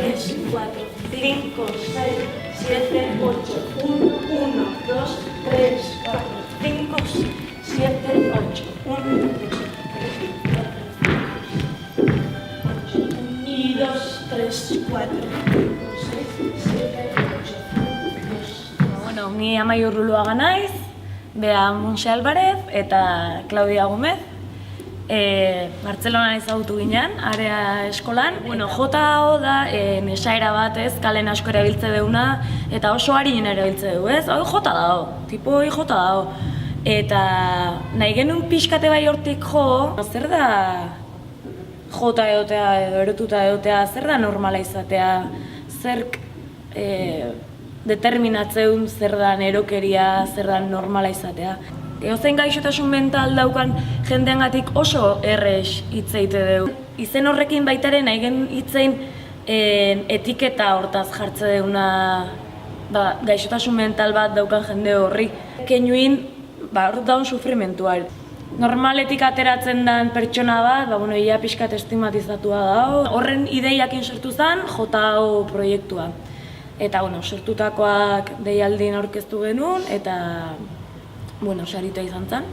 3, 4, 5, 6, 7, 8, 1, 1, 2, 3, 4, 5, 7, 8, 1, 2, 3, 4, 5, 6, 7, 8, 1, 2... Bueno, ni Amaiur Ruluaga naiz, Bea Monse Alvarez eta Claudia Gómez. Bartzelonan ezagutu ginen, area eskolan. Bueno, JO da esaera bat, ez, kalen asko erabiltze deuna, eta oso harinen erabiltze du, ez? Hoi jota dago, tipo hoi jota dago. Eta nahi genuen pixkate bai hortik jo, zer da jota edotea edo erotuta edotea, zer da normala izatea, zerk determinatzeun zer da erokeria, zer da normala izatea. Edozein gaixotasun mental daukan jendeangatik oso errez hitz egite dugu. Izen horrekin baitaren nahi gen hitzein etiketa hortaz jartze deuna gaixotasun mental bat daukan jende horri. Keinuin, hor daun sufrimentua. Normaletik ateratzen den pertsona bat, ia pixkat estigmatizatua dago. Horren ideiakin sortu zen JO proiektua. Eta, sortutakoak deialdien aurkeztu genuen, eta sarita izan zen.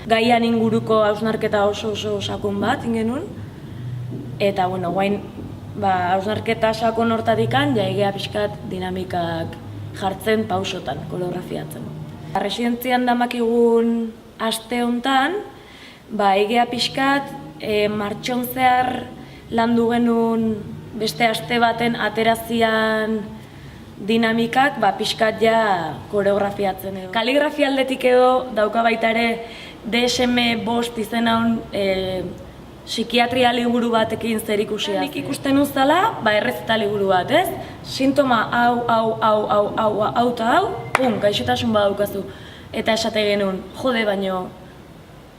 Gaian inguruko hausnarketa oso sakon bat ingenuen. Eta, guain, hausnarketa sakon hortatikan, jaigea pixkat dinamikak jartzen pausotan, koreografiatzen. Residentzian damakigun aste hontan, egea pixkat martxon zehar landu genuen beste aste baten aterazian dinamikak pixkat ja koreografiatzen edo. Kaligrafia aldetik edo dauka baita ere DSM-5 izena hon psikiatria liburu batekin zer ikusia. Nik ikusten uzala, errezeta liburu bat, ez? Sintoma hau eta hau, gaixotasun badaukazu. Eta esate genuen, jode baino,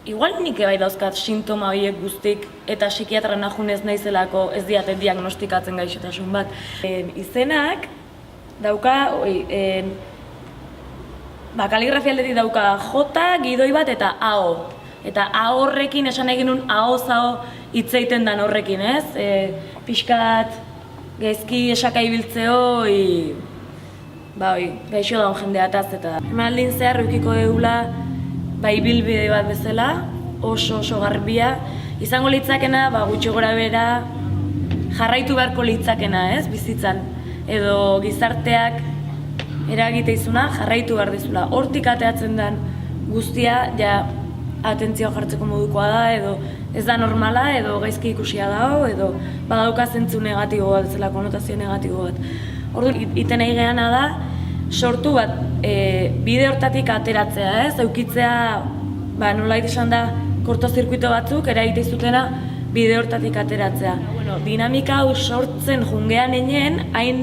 igual nik bai dauzkat sintoma horiek guztik eta psikiatra najunez naizelako ez diate diagnostikatzen gaixotasun bat. Izenak dauka, kaligrafia aldetik dauka J, gidoi bat eta AO. Eta AO horrekin esan egin nun AO-zao hitz egiten dan horrekin, ez? Pixkat, gaizki esaka ibiltzeo, gaixo daun jendeataz eta emanaldin zehar eukiko dugula ibilbide bat bezala, oso garbia. Izango litzakena, gutxi gora bera, jarraitu beharko litzakena, ez, bizitzan. Edo gizarteak eragite izuna, jarraitu behar dizula. Hortik ateatzen den guztia, atentzioa jartzeko modukoa da, edo ez da normala, edo gaizki ikusia dago, edo badauka zentzu negatibo bat, zela konotazio negatibo bat. Orduan, iten nahi geana da, sortu bat bide hortatik ateratzea, ez? Eukitzea, nolait esan da, kortozirkuito batzuk, eragite izutena bide hortatik ateratzea. Dinamika hau sortzen jungean enen, hain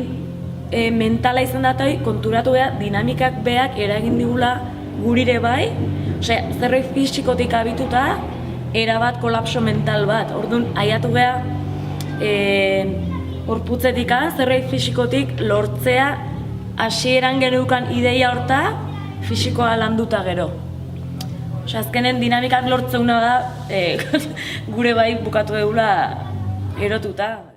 mentala izan datoi, konturatu beha, dinamikak beak eragin digula gurire bai, zerbait fisikotik abituta, erabat kolapso mental bat. Orduan, aiatu beha, horputzetikan, zerbait fisikotik lortzea hasieran geneukan ideia horta fisikoa landuta gero. Azkenen dinamikak lortzeuna da gure bai bukatu dugula erotuta.